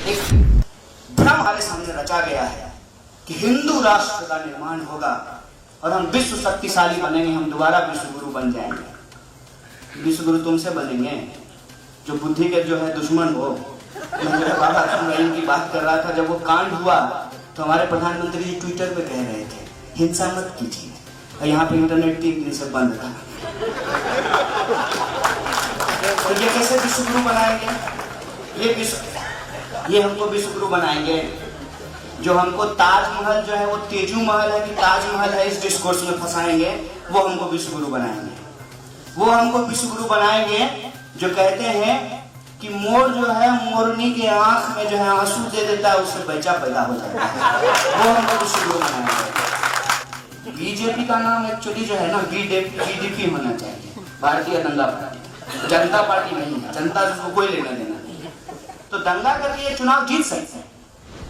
एक भ्रम हमारे सामने रचा गया है कि हिंदू राष्ट्र का निर्माण होगा और हम विश्व शक्तिशाली बनेंगे, हम दोबारा विश्व गुरु बन जाएंगे। विश्व गुरु तुमसे बनेंगे जो बुद्धि के जो है दुश्मन हो। मेरे बाबा राम की बात कर रहा था, जब वो कांड हुआ तो हमारे प्रधानमंत्री जी ट्विटर पे कह रहे थे हिंसा मत कीजिए, और यहाँ पे इंटरनेट 3 दिन से बंद था। तो ये कैसे विश्व गुरु बनाएंगे? ये हमको विश्व गुरु बनाएंगे जो हमको ताजमहल जो है वो तेजू महल है कि ताजमहल है इस डिस्कोर्स में फंसाएंगे, वो हमको विश्व गुरु बनाएंगे। वो हमको विश्व गुरु बनाएंगे जो कहते हैं कि मोर जो है मोरनी के आंख में जो है आंसू दे देता है, उससे बच्चा पैदा हो जाता है, वो हमको विश्व गुरु बनाएंगे। बीजेपी का नाम एक्चुअली जो है ना बीडीपी होना चाहिए, भारतीय दंगा पार्टी, जनता पार्टी नहीं है। जनता से कोई लेना देना नहीं है। तो दंगा करके ये चुनाव जीत सकते हैं,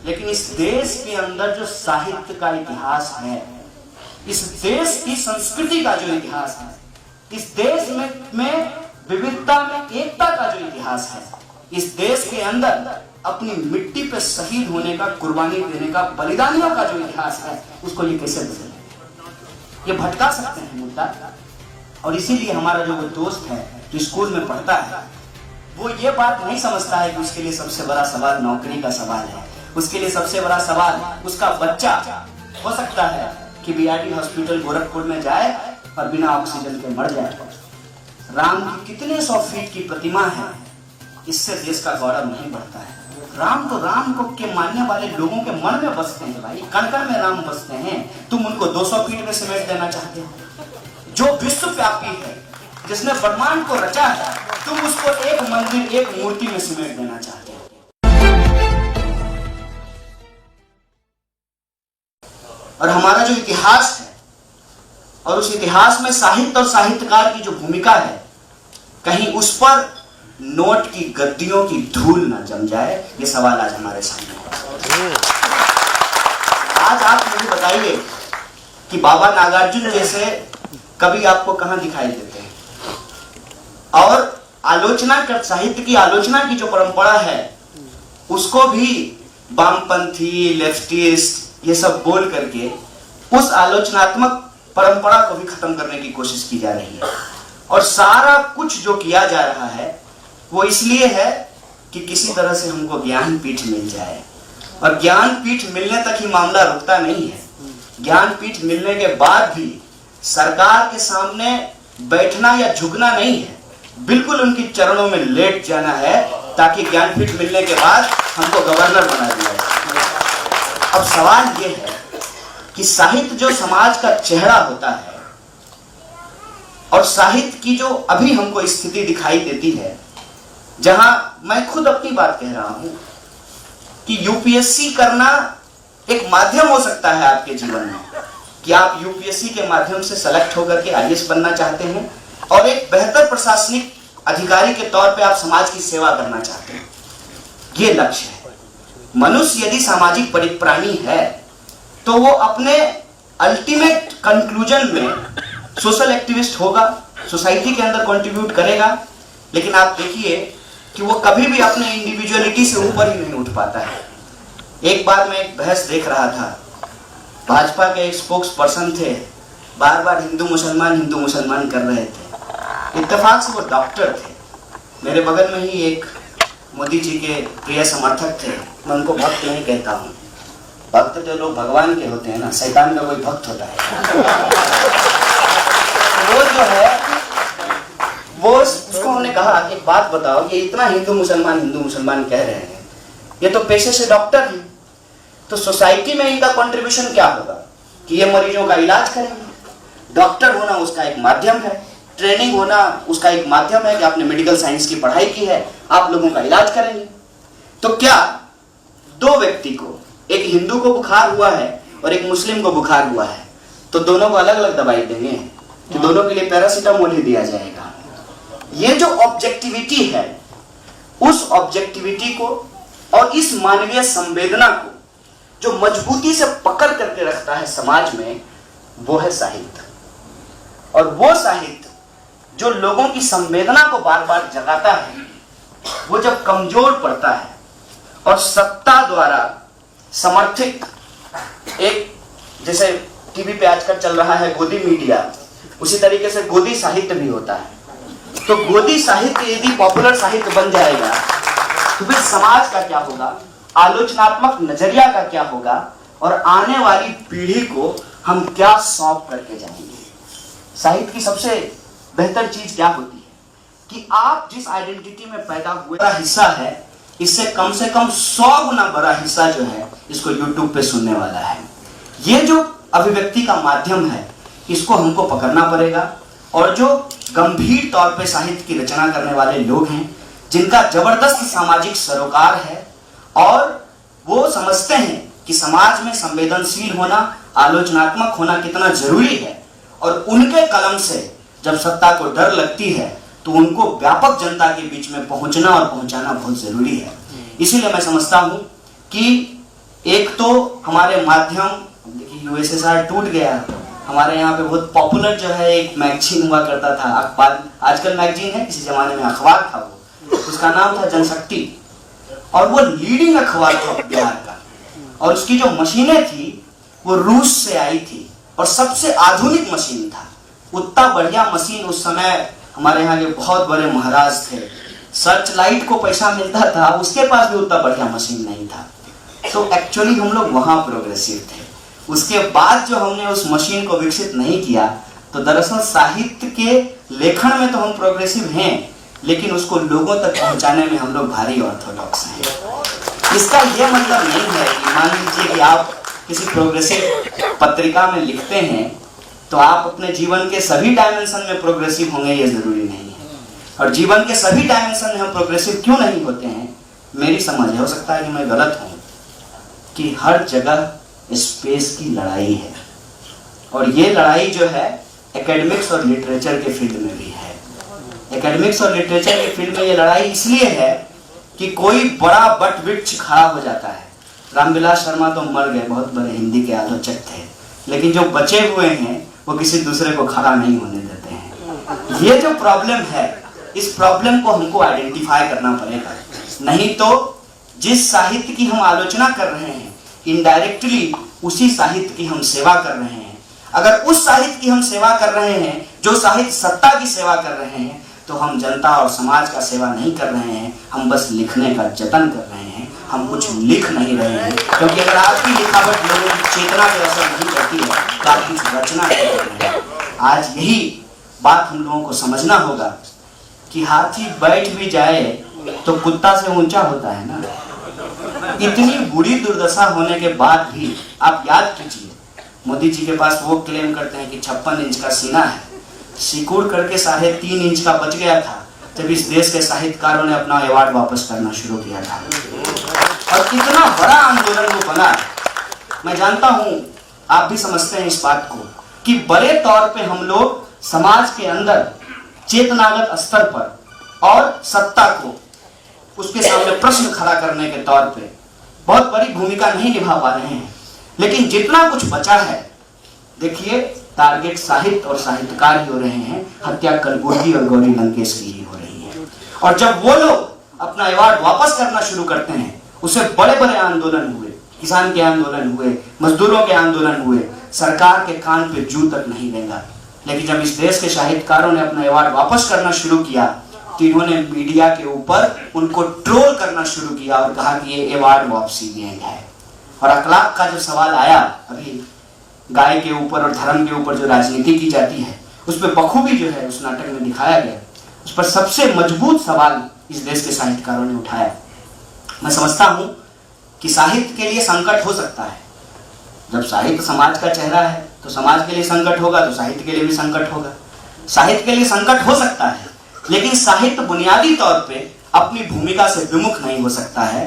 लेकिन इस देश के अंदर जो साहित्य का इतिहास है, इस देश की संस्कृति का जो इतिहास है, इस देश में विविधता में एकता का जो इतिहास है, इस देश के अंदर अपनी मिट्टी पे शहीद होने का, कुर्बानी देने का, बलिदानियों का जो इतिहास है, उसको ये कैसे बदले? ये भटका सकते हैं मुद्दा। और इसीलिए हमारा जो वो दोस्त है जो स्कूल में पढ़ता है, वो ये बात नहीं समझता है कि उसके लिए सबसे बड़ा सवाल नौकरी का सवाल है। उसके लिए सबसे बड़ा सवाल उसका बच्चा हो सकता है कि बीआरडी हॉस्पिटल गोरखपुर में जाए और बिना ऑक्सीजन के मर जाए। राम की कितने 100 फीट की प्रतिमा है, इससे देश का गौरव नहीं बढ़ता है। राम तो राम को के मानने वाले लोगों के मन में बसते हैं भाई, कण कण में राम बसते हैं। तुम उनको 200 फीट में समेट देना चाहते हो? जो विश्वव्यापी है, जिसने ब्रह्मांड को रचा है, तुम उसको एक मंदिर, एक मूर्ति में समेट देना चाहते हो। और हमारा जो इतिहास है और उस इतिहास में साहित्य और साहित्यकार की जो भूमिका है, कहीं उस पर नोट की गद्दियों की धूल न जम जाए, ये सवाल आज हमारे सामने है। आज आप मुझे बताइए कि बाबा नागार्जुन जैसे कवि आपको कहां दिखाई देते हैं? और आलोचना कर, साहित्य की आलोचना की जो परंपरा है, उसको भी वामपंथी, लेफ्टिस्ट ये सब बोल करके उस आलोचनात्मक परंपरा को भी खत्म करने की कोशिश की जा रही है। और सारा कुछ जो किया जा रहा है वो इसलिए है कि किसी तरह से हमको ज्ञानपीठ मिल जाए। और ज्ञानपीठ मिलने तक ही मामला रुकता नहीं है। ज्ञानपीठ मिलने के बाद भी सरकार के सामने बैठना या झुकना नहीं है, बिल्कुल उनकी चरणों में लेट जाना है, ताकि ज्ञानपीठ मिलने के बाद हमको गवर्नर बना दिया जाए। अब सवाल ये है कि साहित्य जो समाज का चेहरा होता है, और साहित्य की जो अभी हमको स्थिति दिखाई देती है, जहां मैं खुद अपनी बात कह रहा हूं कि यूपीएससी करना एक माध्यम हो सकता है आपके जीवन में, कि आप यूपीएससी के माध्यम से सेलेक्ट होकर के आईएएस बनना चाहते हैं और एक बेहतर प्रशासनिक अधिकारी के तौर पे आप समाज की सेवा करना चाहते हैं। ये लक्ष्य है। मनुष्य यदि सामाजिक परिप्राणी है तो वो अपने अल्टीमेट कंक्लूजन में सोशल एक्टिविस्ट होगा, सोसाइटी के अंदर कंट्रीब्यूट करेगा। लेकिन आप देखिए कि वो कभी भी अपने इंडिविजुअलिटी से ऊपर ही नहीं उठ पाता है। एक बार मैं एक बहस देख रहा था, भाजपा के एक स्पोक्स पर्सन थे, बार बार हिंदू मुसलमान कर रहे थे। इत्तेफाक से वो डॉक्टर थे। मेरे बगल में ही एक मोदी जी के प्रिय समर्थक थे। मैं उनको भक्त नहीं कहता हूँ, भक्त तो लोग भगवान के होते हैं ना, शैतान का कोई भक्त होता है। वो जो है वो उसको हमने कहा एक बात बताओ, ये इतना हिंदू मुसलमान कह रहे हैं, ये तो पेशे से डॉक्टर हैं, तो सोसाइटी में इनका कंट्रीब्यूशन क्या होगा कि ये मरीजों का इलाज करेंगे। डॉक्टर होना उसका एक माध्यम है, ट्रेनिंग होना उसका एक माध्यम है कि आपने मेडिकल साइंस की पढ़ाई की है, आप लोगों का इलाज करेंगे। तो क्या दो व्यक्ति को, एक हिंदू को बुखार हुआ है और एक मुस्लिम को बुखार हुआ है, तो दोनों को अलग अलग दवाई देंगे कि दोनों के लिए पैरासीटामोल ही दिया जाएगा? ये जो ऑब्जेक्टिविटी है, उस ऑब्जेक्टिविटी को और इस मानवीय संवेदना को जो मजबूती से पकड़ करके रखता है समाज में, वो है साहित्य। और वो साहित्य जो लोगों की संवेदना को बार बार जगाता है, वो जब कमजोर पड़ता है और सत्ता द्वारा समर्थित एक, जैसे टीवी पे आजकल चल रहा है गोदी मीडिया, उसी तरीके से गोदी साहित्य भी होता है। तो गोदी साहित्य यदि पॉपुलर साहित्य बन जाएगा तो फिर समाज का क्या होगा, आलोचनात्मक नजरिया का क्या होगा, और आने वाली पीढ़ी को हम क्या सौंप करके जाएंगे। साहित्य की सबसे बेहतर चीज क्या होती है कि आप जिस आइडेंटिटी में पैदा हुए का हिस्सा है, इससे कम से कम 100 गुना बड़ा हिस्सा जो है इसको YouTube पे सुनने वाला है। ये जो अभिव्यक्ति का माध्यम है इसको हमको पकड़ना पड़ेगा। और जो गंभीर तौर पे साहित्य की रचना करने वाले लोग हैं, जिनका जबरदस्त सामाजिक सरोकार है और वो समझते हैं कि समाज में संवेदनशील होना, आलोचनात्मक होना कितना जरूरी है, और उनके कलम से जब सत्ता को डर लगती है तो उनको व्यापक जनता के बीच में पहुंचना और पहुंचाना बहुत जरूरी है। इसीलिए मैं समझता हूं कि एक तो हमारे माध्यम, देखिए यूएसएसआर टूट गया, हमारे यहाँ पे बहुत पॉपुलर जो है एक मैगजीन हुआ करता था, अखबार, आजकल मैगजीन है, किसी जमाने में अखबार था वो, उसका नाम था जनशक्ति, और वो लीडिंग अखबार था बिहार का, और उसकी जो मशीनें थी वो रूस से आई थी और सबसे आधुनिक मशीन था। उतना बढ़िया मशीन उस समय हमारे यहाँ के बहुत बड़े महाराज थे, सर्च लाइट को पैसा मिलता था, उसके पास भी उतना बढ़िया मशीन नहीं था। तो एक्चुअली हम लोग वहां प्रोग्रेसिव थे। उसके बाद जो हमने उस मशीन को विकसित नहीं किया, तो दरअसल साहित्य के लेखन में तो हम प्रोग्रेसिव हैं, लेकिन उसको लोगों तक पहुंचाने में हम लोग भारी ऑर्थोडॉक्स हैं। इसका यह मतलब नहीं है कि मान लीजिए कि आप किसी प्रोग्रेसिव पत्रिका में लिखते हैं तो आप अपने जीवन के सभी डायमेंशन में प्रोग्रेसिव होंगे, ये जरूरी नहीं है। और जीवन के सभी डायमेंशन में हम प्रोग्रेसिव क्यों नहीं होते हैं, मेरी समझ है, हो सकता है कि मैं गलत हूं, कि हर जगह स्पेस की लड़ाई है, और ये लड़ाई जो है एकेडमिक्स और लिटरेचर के फील्ड में भी है। एकेडमिक्स और लिटरेचर के फील्ड में ये लड़ाई इसलिए है कि कोई बड़ा बट वृक्ष खड़ा हो जाता है। रामविलास शर्मा तो मर गए, बहुत बड़े हिंदी के आलोचक थे, लेकिन जो बचे हुए हैं वो किसी दूसरे को खड़ा नहीं होने देते हैं। ये जो प्रॉब्लम है, इस प्रॉब्लम को हमको आइडेंटिफाई करना पड़ेगा, नहीं तो जिस साहित्य की हम आलोचना कर रहे हैं इनडायरेक्टली उसी साहित्य की हम सेवा कर रहे हैं। अगर उस साहित्य की हम सेवा कर रहे हैं जो साहित्य सत्ता की सेवा कर रहे हैं, तो हम जनता और समाज का सेवा नहीं कर रहे हैं, हम बस लिखने का जतन कर रहे हैं, हम कुछ लिख नहीं रहे हैं। क्योंकि अगर आपकी लिखावट लोगों की चेतना पर असर नहीं करती है तो आप कुछ रचना नहीं कर रहे हैं। आज यही बात हम लोगों को समझना होगा कि हाथी बैठ भी जाए तो कुत्ता से ऊंचा होता है ना। इतनी बुरी दुर्दशा होने के बाद भी आप याद कीजिए, मोदी जी के पास वो क्लेम करते हैं कि 56 इंच का सीना है, सिकुड़ करके 3.5 इंच का बच गया था जब इस देश के साहित्यकारों ने अपना अवार्ड वापस करना शुरू किया था। और कितना बड़ा आंदोलन वो बना, मैं जानता हूं आप भी समझते हैं इस बात को, कि बड़े तौर पे हम लोग समाज के अंदर चेतनागत स्तर पर और सत्ता को उसके सामने प्रश्न खड़ा करने के तौर पे बहुत बड़ी भूमिका नहीं निभा पा रहे हैं। लेकिन जितना कुछ बचा है, देखिए टारगेट साहित्य और साहित्यकार ही हो रहे हैं, हत्या कलबुर्गी और गौरी लंकेश की ही हो रही है। और जब वो लोग अपना अवार्ड वापस करना शुरू करते हैं, उससे बड़े बड़े आंदोलन हुए, किसान के आंदोलन हुए, मजदूरों के आंदोलन हुए, सरकार के कान पे जू तक नहीं देगा। लेकिन जब इस देश के साहित्यकारों ने अपना अवार्ड वापस करना शुरू किया तो इन्होंने मीडिया के ऊपर उनको ट्रोल करना शुरू किया और कहा कि ये अवार्ड वापसी दिए गए। और अखलाक का जब सवाल आया, अभी गाय के ऊपर और धर्म के ऊपर जो राजनीति की जाती है, उस पर बखूबी जो है उस नाटक में दिखाया गया, उस पर सबसे मजबूत सवाल इस देश के साहित्यकारों ने उठाया। मैं समझता हूं कि साहित्य के लिए संकट हो सकता है। जब साहित्य समाज का चेहरा है तो समाज के लिए संकट होगा, तो साहित्य के लिए भी संकट होगा। साहित्य के लिए संकट हो सकता है, लेकिन साहित्य बुनियादी तौर पे अपनी भूमिका से विमुख नहीं हो सकता है।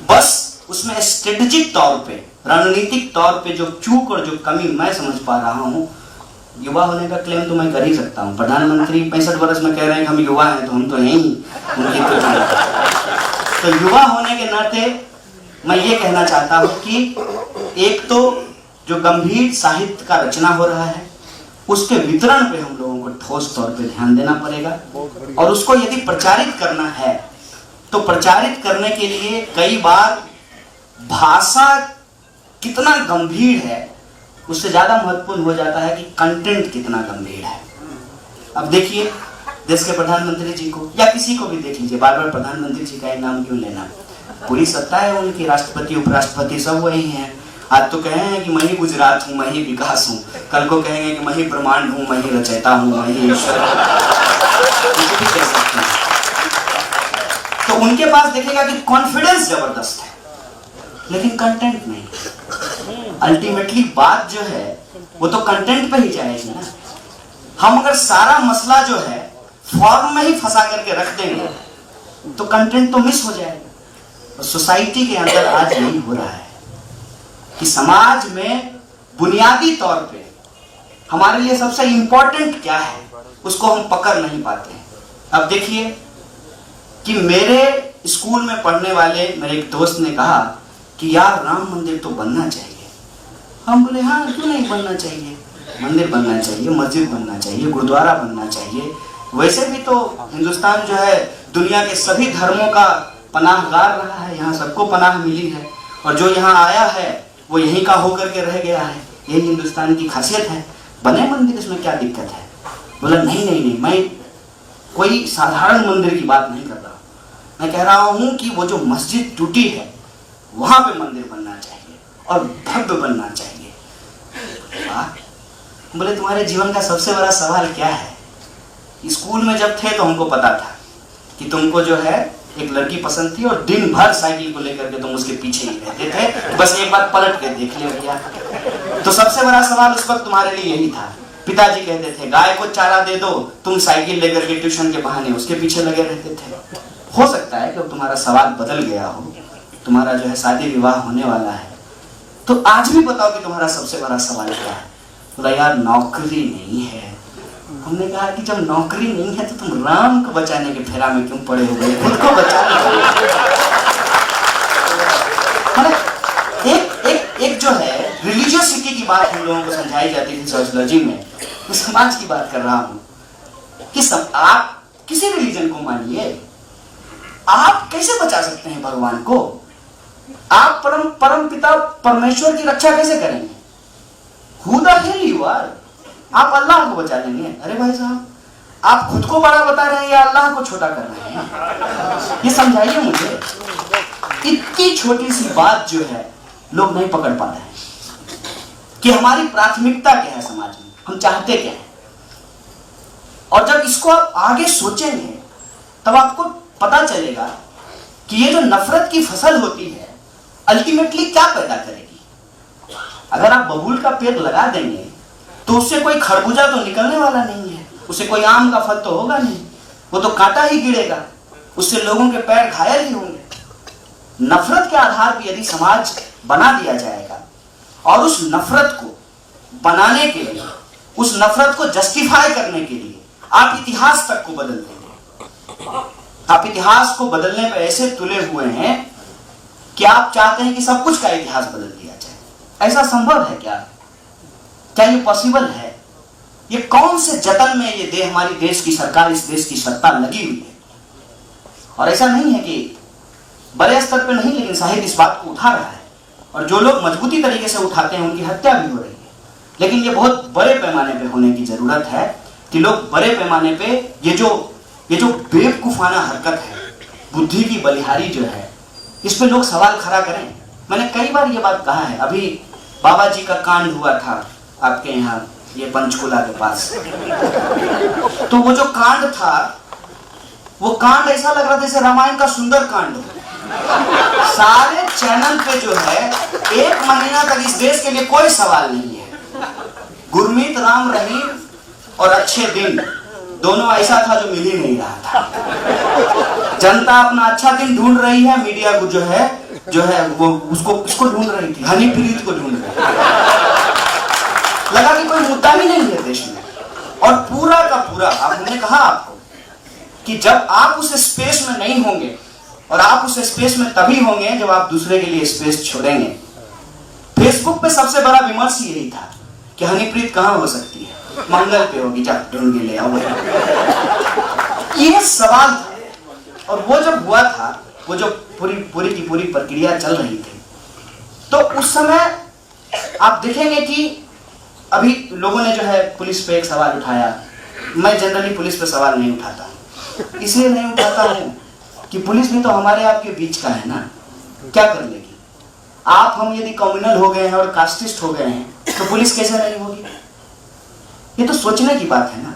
बस उसमें स्ट्रेटेजिक तौर पे, रणनीतिक तौर पे जो चूक और जो कमी मैं समझ पा रहा हूँ, युवा होने का क्लेम तो मैं कर ही सकता हूँ। प्रधानमंत्री 65 वर्ष में कह रहे हैं कि हम युवा हैं, तो हम तो यही तो युवा होने के नाते मैं ये कहना चाहता हूँ कि एक तो जो गंभीर साहित्य का रचना हो रहा है उसके वितरण पे हम लोगों को ठोस तौर पे ध्यान देना पड़ेगा। और उसको यदि प्रचारित करना है तो प्रचारित करने के लिए कई बार भाषा कितना गंभीर है उससे ज्यादा महत्वपूर्ण हो जाता है कि कंटेंट कितना गंभीर है। अब देखिए देश के प्रधानमंत्री जी को या किसी को भी देख लीजिए, बार बार प्रधानमंत्री जी का एक नाम क्यों लेना, पूरी सत्ता है उनकी, राष्ट्रपति उपराष्ट्रपति सब वही हैं। आज तो कहे हैं कि मैं ही गुजरात हूँ, मैं ही विकास हूँ, कल को कहेंगे कि मैं ही ब्रह्मांड हूँ, मैं ही रचयिता हूँ, मैं ही ईश्वर भी कह सकते हैं। तो उनके पास देखेगा कि कॉन्फिडेंस जबरदस्त है लेकिन कंटेंट नहीं। अल्टीमेटली बात जो है वो तो कंटेंट पे ही जाएगी ना। हम अगर सारा मसला जो है फॉर्म में ही फंसा करके रख देंगे तो कंटेंट तो मिस हो जाएगा। और सोसाइटी के अंदर आज यही हो रहा है कि समाज में बुनियादी तौर पे हमारे लिए सबसे इंपॉर्टेंट क्या है उसको हम पकड़ नहीं पाते। अब देखिए कि मेरे स्कूल में पढ़ने वाले मेरे एक दोस्त ने कहा कि यार राम मंदिर तो बनना चाहिए। हम बोले हाँ क्यों नहीं बनना चाहिए, मंदिर बनना चाहिए, मस्जिद बनना चाहिए, गुरुद्वारा बनना चाहिए। वैसे भी तो हिंदुस्तान जो है दुनिया के सभी धर्मों का पनाहगार रहा है, यहाँ सबको पनाह मिली है और जो यहाँ आया है वो यहीं का होकर के रह गया है, यही हिंदुस्तान की खासियत है। बने मंदिर, इसमें क्या दिक्कत है। बोला नहीं नहीं नहीं, मैं कोई साधारण मंदिर की बात नहीं कर रहा, मैं कह रहा हूँ कि वो जो मस्जिद टूटी है वहां पे मंदिर बनना चाहिए और भव्य बनना चाहिए। बोले तुम्हारे जीवन का सबसे बड़ा सवाल क्या है। स्कूल में जब थे तो हमको पता था कि तुमको जो है एक लड़की पसंद थी और दिन भर साइकिल को लेकर के तुम उसके पीछे ही रहते थे, बस एक बार पलट के देख लिया भैया। तो सबसे बड़ा सवाल उस वक्त तुम्हारे लिए यही था। पिताजी कहते थे गाय को चारा दे दो, तुम साइकिल लेकर के ट्यूशन के बहाने उसके पीछे लगे रहते थे। हो सकता है कि अब तुम्हारा सवाल बदल गया हो, तुम्हारा जो है शादी विवाह होने वाला है, तो आज भी बताओ कि तुम्हारा सबसे बड़ा सवाल क्या है। बोला यार नौकरी नहीं है। हमने कहा कि जब नौकरी नहीं है तो तुम राम को बचाने के फेरा में क्यों पड़े हो गए, खुद को बचाने एक जो है रिलीजियसिटी की बात हम लोगों को समझाई जाती थी सोशियोलॉजी में, मैं समाज की बात कर रहा हूं कि आप किसी रिलीजन को मानिए, आप कैसे बचा सकते हैं भगवान को। आप परम पिता परमेश्वर की रक्षा कैसे करेंगे। Who the hell you are? आप अल्लाह को बचा लेंगे। अरे भाई साहब आप खुद को बड़ा बता रहे हैं या अल्लाह को छोटा कर रहे हैं, ये समझाइए मुझे। इतनी छोटी सी बात जो है लोग नहीं पकड़ पा रहे हैं कि हमारी प्राथमिकता क्या है समाज में, हम चाहते क्या है। और जब इसको आप आगे सोचेंगे तब आपको पता चलेगा कि ये जो नफरत की फसल होती है अल्टीमेटली क्या पैदा करेगी। अगर आप बबूल का पेड़ लगा देंगे तो उससे कोई खरबूजा तो निकलने वाला नहीं है, उससे कोई आम का फल तो होगा नहीं, वो तो कांटा ही गिरेगा, उससे लोगों के पैर घायल ही होंगे। नफरत के आधार पर यदि समाज बना दिया जाएगा और उस नफरत को बनाने के लिए, उस नफरत को जस्टिफाई करने के लिए आप इतिहास तक को बदल देंगे। आप इतिहास को बदलने पर ऐसे तुले हुए हैं कि आप चाहते हैं कि सब कुछ का इतिहास बदल दिया जाए। ऐसा संभव है क्या? क्या ये पॉसिबल है? ये कौन से जतन में ये हमारी देश की सरकार, इस देश की सत्ता लगी हुई है। और ऐसा नहीं है कि बड़े स्तर पे नहीं, लेकिन साहित्य इस बात को उठा रहा है और जो लोग मजबूती तरीके से उठाते हैं उनकी हत्या भी हो रही है। लेकिन ये बहुत बड़े पैमाने पे होने की जरूरत है कि लोग बड़े पैमाने पे ये जो बेवकूफाना हरकत है, बुद्धि की बलिहारी जो है, इस पे लोग सवाल खड़ा करें। मैंने कई बार ये बात कहा है। अभी बाबा जी का कांड हुआ था आपके यहाँ, ये पंचकुला के पास, तो वो जो कांड था वो कांड ऐसा लग रहा था जैसे रामायण का सुंदर कांड हो। सारे चैनल पे जो है 1 महीना तक इस देश के लिए कोई सवाल नहीं है। गुरमीत राम रहीम और अच्छे दिन दोनों ऐसा था जो मिल ही नहीं रहा था। जनता अपना अच्छा दिन ढूंढ रही है, मीडिया को जो है वो उसको ढूंढ रही थी, हनीप्रीत को ढूंढ रही थी। लगा कि कोई मुद्दा ही नहीं है देश में। और पूरा का पूरा हमने कहा आपको कि जब आप उस स्पेस में नहीं होंगे, और आप उस स्पेस में तभी होंगे जब आप दूसरे के लिए स्पेस छोड़ेंगे। फेसबुक पे सबसे बड़ा विमर्श यही था कि हनीप्रीत कहां हो सकती है, मंगल पे होगी, जा ढूंढ के ले आओ। ये सवाल था। और वो जब हुआ था, वो जो पूरी की पूरी प्रक्रिया चल रही थी, तो उस समय आप देखेंगे कि अभी लोगों ने जो है पुलिस पे एक सवाल उठाया। मैं जनरली पुलिस पे सवाल नहीं उठाता, इसलिए नहीं उठाता हूँ कि पुलिस भी तो हमारे आपके बीच का है ना, क्या कर लेगी। आप हम यदि कम्युनल हो गए हैं और कास्टिस्ट हो गए हैं तो पुलिस कैसे नहीं होगी, ये तो सोचने की बात है ना।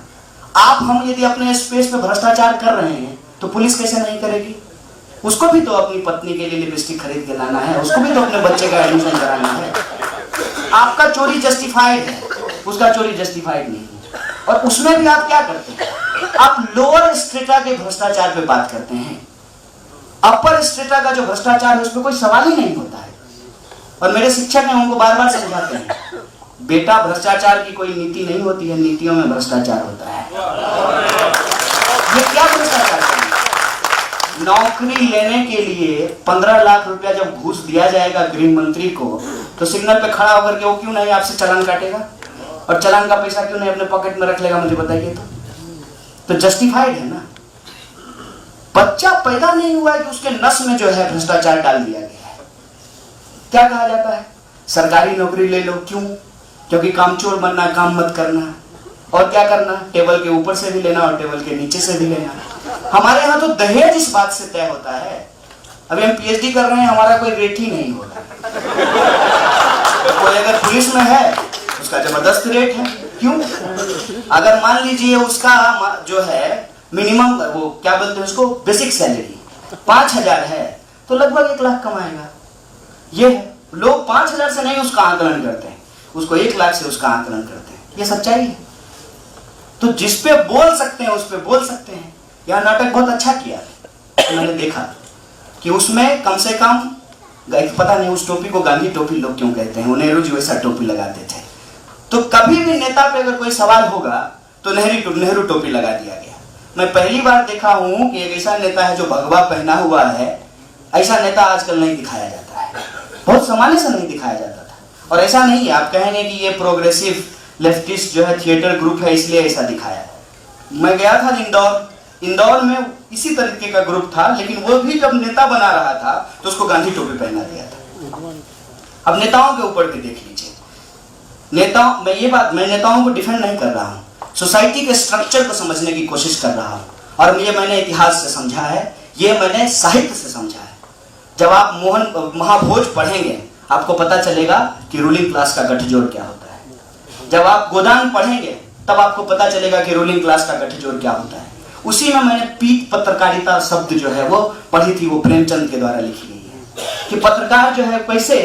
आप हम यदि अपने स्पेस पे भ्रष्टाचार कर रहे हैं तो पुलिस कैसे नहीं करेगी। उसको भी तो अपनी पत्नी के लिए लिपस्टिक खरीद के लाना है, उसको भी तो अपने बच्चे का एडमिशन कराना है। आपका चोरी जस्टिफाइड है, उसका चोरी जस्टिफाइड नहीं है। और उसमें भी आप क्या करते हैं, आप लोअर स्ट्रेटा के भ्रष्टाचार पे बात करते हैं। अपर स्ट्रेटा का जो भ्रष्टाचार है उसमें कोई सवाल ही नहीं होता है। और मेरे शिक्षक हैं उनको बार बार समझाते हैं, बेटा भ्रष्टाचार की कोई नीति नहीं होती है, नीतियों में भ्रष्टाचार होता है। ये क्या भ्रष्टाचार है? नौकरी लेने के लिए 15 लाख रुपया जब घूस दिया जाएगा गृह मंत्री को, तो सिग्नल पे खड़ा होकर के वो क्यों नहीं आपसे चालान काटेगा, और चालान का पैसा क्यों नहीं अपने पॉकेट में रख लेगा, मुझे बताइए। तो जस्टिफाइड है ना। बच्चा पैदा नहीं हुआ है कि उसके नस में जो है भ्रष्टाचार डाल दिया गया है। क्या कहा जाता है, सरकारी नौकरी ले लो। क्यों? क्योंकि कामचोर बनना, काम मत करना। और क्या करना, टेबल के ऊपर से भी लेना और टेबल के नीचे से भी लेना। हमारे यहाँ तो दहेज इस बात से तय होता है। अभी हम पीएचडी कर रहे हैं, हमारा कोई रेट ही नहीं होता। कोई अगर पुलिस में है उसका जबरदस्त रेट है। क्यों? अगर मान लीजिए उसका जो है मिनिमम, वो क्या बोलते हैं उसको, बेसिक सैलरी 5000 है, तो लगभग 1 लाख कमाएगा। ये लोग 5000 से नहीं उसका आकलन करते हैं, उसको 1 लाख से उसका आकलन करते हैं। ये सच्चाई है। तो जिस पे बोल सकते हैं उस पे बोल सकते हैं। यह नाटक बहुत अच्छा किया, मैंने देखा कि उसमें कम से कम, पता नहीं उस टोपी को गांधी टोपी लोग क्यों कहते हैं, वो नेहरू जी वैसा टोपी लगाते थे। तो कभी भी नेता पे अगर कोई सवाल होगा तो नेहरू टोपी लगा दिया गया। मैं पहली बार देखा हूं कि एक ऐसा नेता है जो भगवा पहना हुआ है। ऐसा नेता आजकल नहीं दिखाया जाता है, बहुत सामान्य से नहीं दिखाया जाता था। और ऐसा नहीं है आप कहेंगे कि ये प्रोग्रेसिव लेफ्टिस्ट जो है थिएटर ग्रुप है इसलिए ऐसा दिखाया। मैं गया था इंदौर में इसी तरीके का ग्रुप था, लेकिन वो भी जब नेता बना रहा था तो उसको गांधी टोपी पहना दिया था। अब नेताओं के ऊपर भी देख लीजिए। मैं नेताओं को डिफेंड नहीं कर रहा हूं, सोसाइटी के स्ट्रक्चर को समझने की कोशिश कर रहा हूं। और ये मैंने इतिहास से समझा है, ये मैंने साहित्य से समझा है। जब आप महाभोज पढ़ेंगे आपको पता चलेगा कि रूलिंग क्लास का गठजोड़ क्या होता है। जब आप गोदान पढ़ेंगे तब आपको पता चलेगा कि रूलिंग क्लास का गठजोड़ क्या होता है। उसी में मैंने पीत पत्रकारिता शब्द जो है वो पढ़ी थी, वो प्रेमचंद के द्वारा लिखी गई है कि पत्रकार जो है कैसे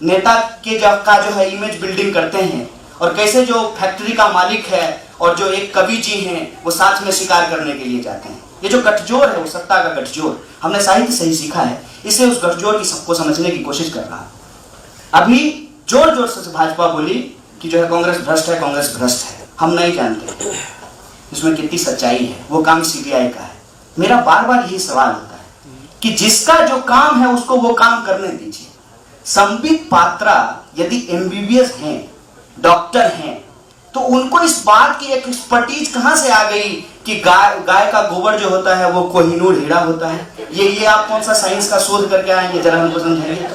नेता के का जो है इमेज बिल्डिंग करते हैं, और कैसे जो फैक्ट्री का मालिक है और जो एक कवि जी हैं वो साथ में शिकार करने के लिए जाते हैं। ये जो गठजोड़ है वो सत्ता का गठजोड़, हमने साहित्य से ही सीखा है, इसलिए उस गठजोड़ की सबको समझने की कोशिश कर रहा हूं। अभी जोर जोर से भाजपा बोली कि जो है कांग्रेस भ्रष्ट है, कांग्रेस भ्रष्ट है। हम नहीं जानते इसमें कितनी सच्चाई है, वो काम सीबीआई का है। मेरा बार बार यही सवाल होता है कि जिसका जो काम है उसको वो काम करने दीजिए। संबित पात्रा यदि एमबीबीएस हैं, डॉक्टर हैं, तो उनको इस बात की एक एक्सपर्टीज कहां से आ गई कि गाय का गोबर जो होता है वो कोहिनूर हीरा होता है। ये आप कौन सा साइंस का शोध करके आएंगे, जरा हमको समझाइए।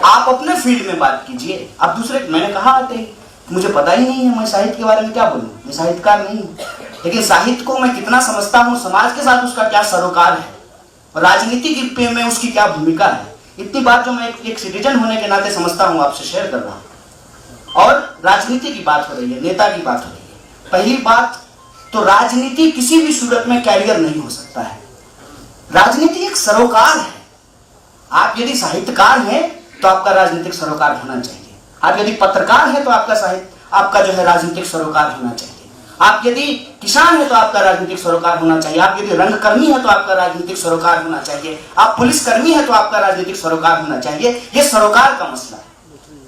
आप अपने फील्ड में बात कीजिए। आप दूसरे, मैंने कहा आते ही मुझे पता ही नहीं है, मैं साहित्य के बारे में क्या बोलूं, मैं साहित्यकार नहीं हूं। लेकिन साहित्य को मैं कितना समझता हूं, समाज के साथ उसका क्या सरोकार है, राजनीति में उसकी क्या भूमिका है, इतनी बात जो मैं एक सिटीजन होने के नाते समझता हूं आपसे शेयर कर रहा हूं। और राजनीति की बात हो रही है, नेता की बात हो रही है। पहली बात तो राजनीति किसी भी सूरत में कैरियर नहीं हो सकता है। राजनीति एक सरोकार है। आप यदि साहित्यकार हैं तो आपका राजनीतिक सरोकार होना चाहिए। आप यदि पत्रकार हैं तो आपका जो है राजनीतिक सरोकार होना चाहिए। आप यदि किसान हैं तो आपका राजनीतिक सरोकार होना चाहिए। आप यदि रंगकर्मी हैं तो आपका राजनीतिक सरोकार होना चाहिए। आप पुलिसकर्मी हैं तो आपका राजनीतिक सरोकार होना चाहिए। यह सरोकार का मसला है,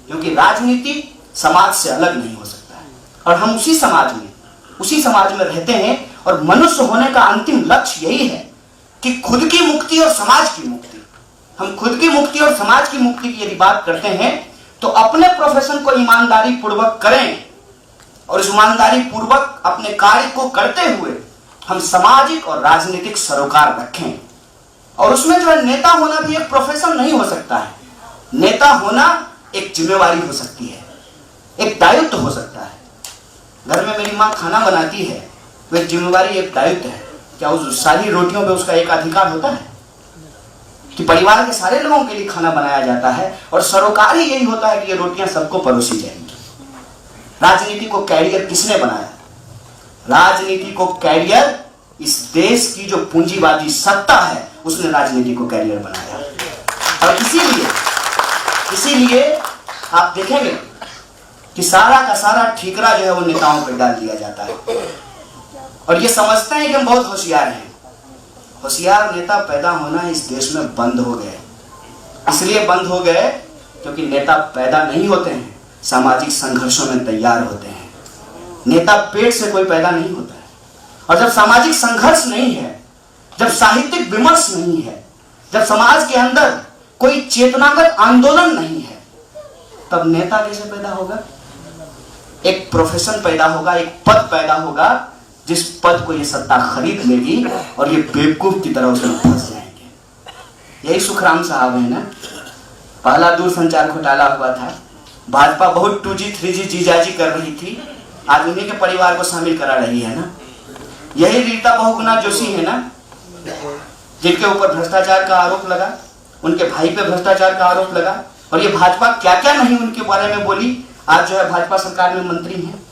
क्योंकि राजनीति समाज से अलग नहीं हो सकता है। और हम उसी समाज में रहते हैं। और मनुष्य होने का अंतिम लक्ष्य यही है कि खुद की मुक्ति और समाज की मुक्ति। हम खुद की मुक्ति और समाज की मुक्ति की यदि बात करते हैं तो अपने प्रोफेशन को ईमानदारी पूर्वक करें, और इस ईमानदारी पूर्वक अपने कार्य को करते हुए हम सामाजिक और राजनीतिक सरोकार रखें। और उसमें जो है नेता होना भी एक प्रोफेशन नहीं हो सकता है। नेता होना एक जिम्मेवारी हो सकती है, एक दायित्व हो सकता है। घर में मेरी माँ खाना बनाती है तो एक जिम्मेवारी, एक दायित्व है। क्या उस सारी रोटियों पे उसका एक अधिकार होता है कि परिवार के सारे लोगों के लिए खाना बनाया जाता है और सरोकार ही यही होता है कि ये रोटियां सबको परोसी जाएंगी। राजनीति को कैरियर किसने बनाया? राजनीति को कैरियर इस देश की जो पूंजीवादी सत्ता है उसने राजनीति को कैरियर बनाया। और इसीलिए आप देखेंगे कि सारा का सारा ठीकरा जो है वो नेताओं पर डाल दिया जाता है और ये समझते हैं कि हम बहुत होशियार हैं। होशियार नेता पैदा होना इस देश में बंद हो गए। इसलिए बंद हो गए क्योंकि नेता पैदा नहीं होते हैं, सामाजिक संघर्षों में तैयार होते हैं। नेता पेट से कोई पैदा नहीं होता है। और जब सामाजिक संघर्ष नहीं है, जब साहित्यिक विमर्श नहीं है, जब समाज के अंदर कोई चेतनागत आंदोलन नहीं है, तब नेता कैसे पैदा होगा? एक प्रोफेशन पैदा होगा, एक पद पैदा होगा जिस पद को ये सत्ता खरीद लेगी और ये बेवकूफ की तरह उसमें फंस जाएंगे। यही सुखराम साहब है ना, पहला दूरसंचार घोटाला हुआ था, भाजपा बहुत 2G 3G जीजाजी कर रही थी, आज उन्हीं के परिवार को शामिल करा रही है ना। यही रीता बहुगुणा जोशी है ना, जिनके ऊपर भ्रष्टाचार का आरोप लगा, उनके भाई पे भ्रष्टाचार का आरोप लगा और ये भाजपा क्या क्या नहीं उनके बारे में बोली। आज जो है भाजपा सरकार में मंत्री हैं।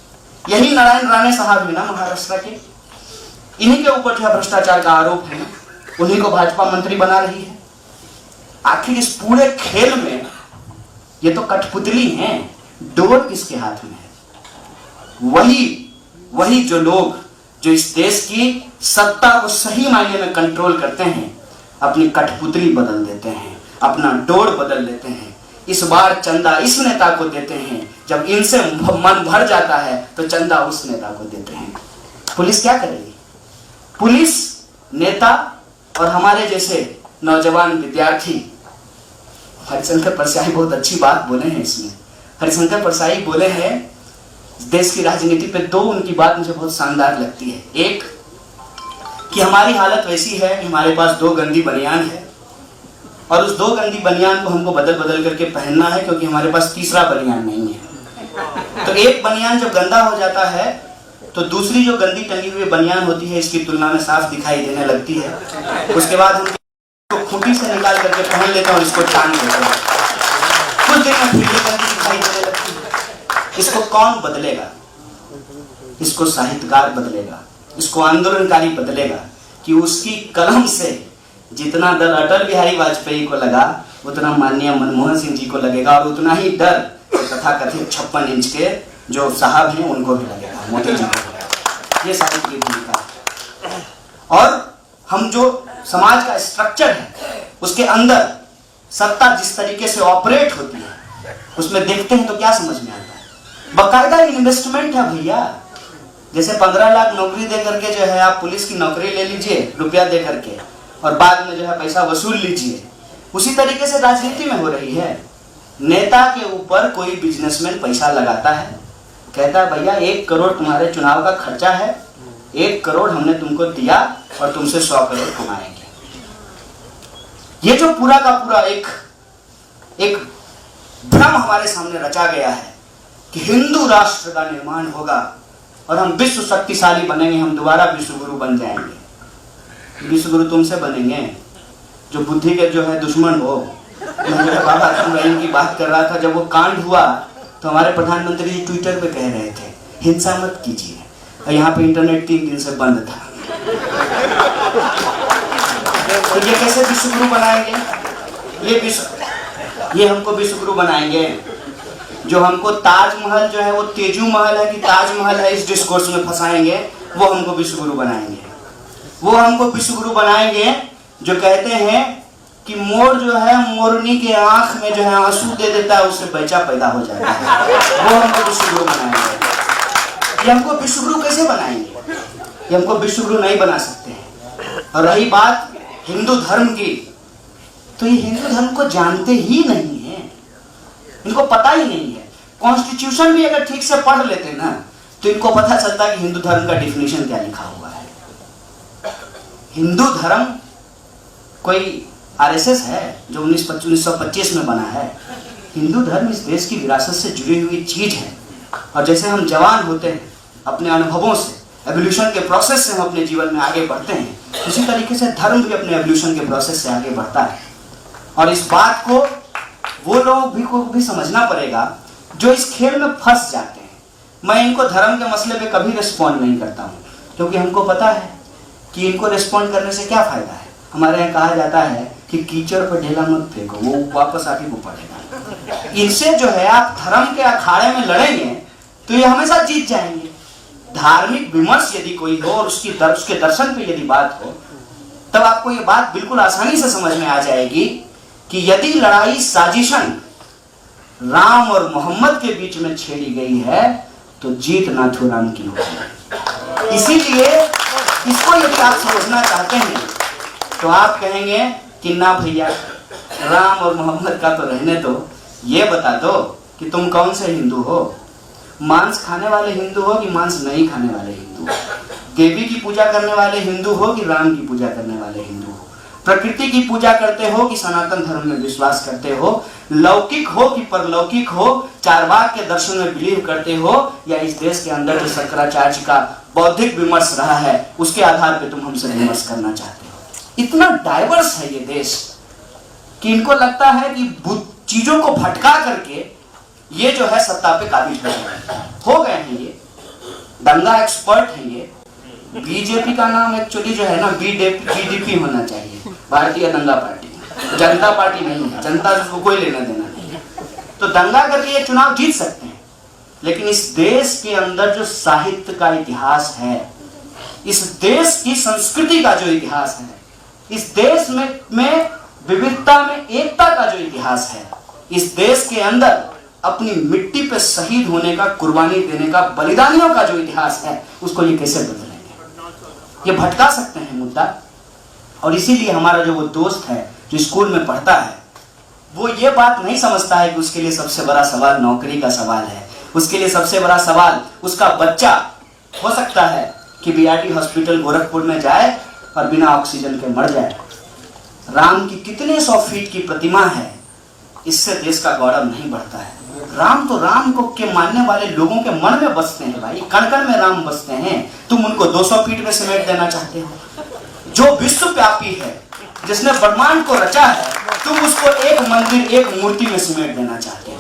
यही नारायण राणे साहब है ना महाराष्ट्र के, इन्हीं के ऊपर जो है भ्रष्टाचार का आरोप है, उन्हीं को भाजपा मंत्री बना रही है। आखिर इस पूरे खेल में ये तो कठपुतली हैं, डोर किसके हाथ में है? वही जो लोग जो इस देश की सत्ता को सही मायने में कंट्रोल करते हैं, अपनी कठपुतली बदल देते हैं, अपना डोर बदल देते हैं। इस बार चंदा इस नेता को देते हैं, जब इनसे मन भर जाता है तो चंदा उस नेता को देते हैं। पुलिस क्या करेगी? पुलिस, नेता और हमारे जैसे नौजवान विद्यार्थी। हरिशंकर परसाई बहुत अच्छी बात बोले हैं इसमें। हरिशंकर परसाई बोले हैं देश की राजनीति पे, दो उनकी बात मुझे बहुत शानदार लगती है। एक कि हमारी हालत वैसी है कि हमारे पास 2 गंदी बनियान है और उस 2 गंदी बनियान को हमको बदल बदल करके पहनना है क्योंकि हमारे पास तीसरा बनियान नहीं है। तो एक बनियान जब गंदा हो जाता है तो दूसरी जो गंदी टंगी हुई बनियान होती है इसकी तुलना में साफ दिखाई देने लगती है। उसके बाद हम तो खूंटी से निकाल करके पहन लेते हैं और इसको टांग देते हैं। कुछ देर में फिर ये गंदी दिखाई देने लगती है। इसको कौन बदलेगा? इसको साहित्यकार बदलेगा, इसको आंदोलनकारी बदलेगा कि उसकी कलम से जितना डर अटल बिहारी वाजपेयी को लगा उतना माननीय मनमोहन सिंह जी को लगेगा और उतना ही डर तथा कथित 56 इंच के जो साहब हैं उनको भी लगेगा, मोदी जी को लगेगा। ये साहित्य की भूमिका है। और हम जो समाज का स्ट्रक्चर है उसके अंदर सत्ता जिस तरीके से ऑपरेट होती है उसमें देखते हैं तो क्या समझ में आता है? बाकायदा इन्वेस्टमेंट है भैया। जैसे 15 लाख नौकरी दे करके जो है आप पुलिस की नौकरी ले लीजिए रुपया दे करके और बाद में जो है पैसा वसूल लीजिए, उसी तरीके से राजनीति में हो रही है। नेता के ऊपर कोई बिजनेसमैन पैसा लगाता है, कहता है भैया 1 करोड़ तुम्हारे चुनाव का खर्चा है, 1 करोड़ हमने तुमको दिया और तुमसे 100 करोड़ कमाएंगे। ये जो पूरा का पूरा एक भ्रम हमारे सामने रचा गया है कि हिंदू राष्ट्र का निर्माण होगा और हम विश्व शक्तिशाली बनेंगे, हम दोबारा विश्व गुरु बन जाएंगे। विश्व गुरु तुमसे बनेंगे जो बुद्धि के जो है दुश्मन हो। मैं बाबा रहीम की बात कर रहा था, जब वो कांड हुआ तो हमारे प्रधानमंत्री जी ट्विटर पे कह रहे थे हिंसा मत कीजिए, और यहाँ पे इंटरनेट 3 दिन से बंद था। तो ये कैसे विश्व गुरु बनाएंगे? ये हमको विश्व गुरु बनाएंगे जो हमको ताजमहल जो है वो तेजू महल है कि ताजमहल है इस डिस्कोर्स में फंसाएंगे, वो हमको विश्व गुरु बनाएंगे। वो हमको विश्व गुरु बनाएंगे जो कहते हैं कि मोर जो है मोरनी के आंख में जो है आंसू दे देता है, उससे बच्चा पैदा हो जाता है। वो हमको विश्व गुरु बनाएंगे। ये हमको विश्व गुरु कैसे बनाएंगे? ये हमको विश्व गुरु नहीं बना सकते हैं। और रही बात हिंदू धर्म की, तो ये हिंदू धर्म को जानते ही नहीं है, इनको पता ही नहीं है। कॉन्स्टिट्यूशन भी अगर ठीक से पढ़ लेते ना तो इनको पता चलता कि हिंदू धर्म का डिफिनेशन क्या लिखा हुआ है। हिंदू धर्म कोई आरएसएस है जो 1925 में बना है? हिंदू धर्म इस देश की विरासत से जुड़ी हुई चीज है। और जैसे हम जवान होते हैं, अपने अनुभवों से, एवोल्यूशन के प्रोसेस से हम अपने जीवन में आगे बढ़ते हैं, उसी तरीके से धर्म भी अपने एवोल्यूशन के प्रोसेस से आगे बढ़ता है। और इस बात को वो लोग को भी समझना पड़ेगा जो इस खेल में फंस जाते हैं। मैं इनको धर्म के मसले पे कभी रिस्पॉन्ड नहीं करता हूँ, क्योंकि हमको पता है कि इनको रिस्पॉन्ड करने से क्या फायदा है। हमारे यहाँ कहा जाता है कि कीचड़ पर ढेला मत फेंको, वो वापस आके को पड़ेगा। इनसे जो है आप धर्म के अखाड़े में लड़ेंगे तो ये हमेशा जीत जाएंगे। धार्मिक विमर्श यदि कोई हो और उसके दर्शन पे यदि बात हो, तब आपको ये बात बिल्कुल आसानी से समझ में आ जाएगी कि यदि लड़ाई साजिशन राम और मोहम्मद के बीच में छेड़ी गई है तो जीत नाथूराम की होगी। इसीलिए इसको यदि आप समझना चाहते हैं तो आप कहेंगे कि ना भैया, राम और मोहम्मद का तो रहने दो, ये बता दो कि तुम कौन से हिंदू हो, मांस खाने वाले हिंदू हो कि मांस नहीं खाने वाले हिंदू हो, देवी की पूजा करने वाले हिंदू हो कि राम की पूजा करने वाले हिंदू हो, प्रकृति की पूजा करते हो कि सनातन धर्म में विश्वास करते हो, लौकिक हो कि परलौकिक हो, चारवाक के दर्शन में बिलीव करते हो, या इस देश के अंदर जो शंकराचार्य का बौद्धिक विमर्श रहा है उसके आधार पे तुम हमसे विमर्श करना चाहते हो। इतना डाइवर्स है ये देश कि इनको लगता है कि चीजों को भटका करके ये जो है सत्ता पे काबिज हो गए हैं। ये दंगा एक्सपर्ट है। ये बीजेपी का नाम एक्चुअली जो है ना बीडीपी होना चाहिए, भारतीय दंगा पार्टी, जनता पार्टी नहीं है। जनता से कोई लेना देना नहीं है। तो दंगा करके ये चुनाव जीत सकते हैं, लेकिन इस देश के अंदर जो साहित्य का इतिहास है, इस देश की संस्कृति का जो इतिहास है, इस देश में विविधता में एकता का जो इतिहास है, इस देश के अंदर अपनी मिट्टी पे शहीद होने का, कुर्बानी देने का, बलिदानियों का जो इतिहास है, उसको ये कैसे बदलेंगे? ये भटका सकते हैं मुद्दा। और इसीलिए हमारा जो वो दोस्त है जो स्कूल में पढ़ता है, वो ये बात नहीं समझता है कि उसके लिए सबसे बड़ा सवाल नौकरी का सवाल है। उसके लिए सबसे बड़ा सवाल उसका बच्चा हो सकता है कि बीआरटी हॉस्पिटल गोरखपुर में जाए और बिना ऑक्सीजन के मर जाए। राम की कितने 100 फीट की प्रतिमा है, इससे देश का गौरव नहीं बढ़ता है। राम तो राम को के मानने वाले लोगों के मन में बसते हैं भाई, कण कण में राम बसते हैं। तुम उनको 200 फीट में समेट देना चाहते हो। जो विश्वव्यापी है, जिसने ब्रह्मांड को रचा है, तुम उसको एक मंदिर, एक मूर्ति में समेट देना चाहते हो।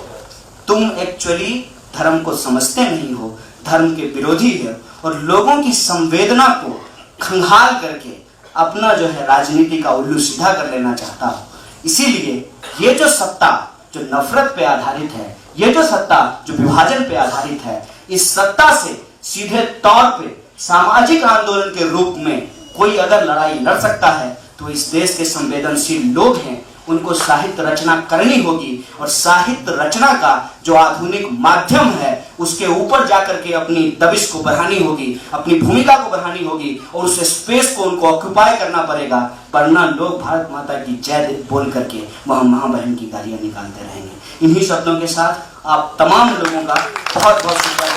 तुम एक्चुअली धर्म को समझते नहीं हो, धर्म के विरोधी है और लोगों की संवेदना को खंगाल करके अपना जो है राजनीति का उल्लू सीधा कर लेना चाहता हो। इसीलिए ये जो सत्ता जो नफरत पे आधारित है, ये जो सत्ता जो विभाजन पे आधारित है, इस सत्ता से सीधे तौर पे सामाजिक आंदोलन के रूप में कोई अगर लड़ाई लड़ सकता है तो इस देश के संवेदनशील लोग हैं, उनको साहित्य रचना करनी होगी। और साहित्य रचना का जो आधुनिक माध्यम है, उसके ऊपर जाकर के अपनी दबिश को बढ़ानी होगी, अपनी भूमिका को बढ़ानी होगी और उस स्पेस को उनको ऑक्युपाई करना पड़ेगा। वरना लोग भारत माता की जय बोल करके वह महाबहन की गालियां निकालते रहेंगे। इन्हीं शब्दों के साथ आप तमाम लोगों का बहुत बहुत शुक्रिया।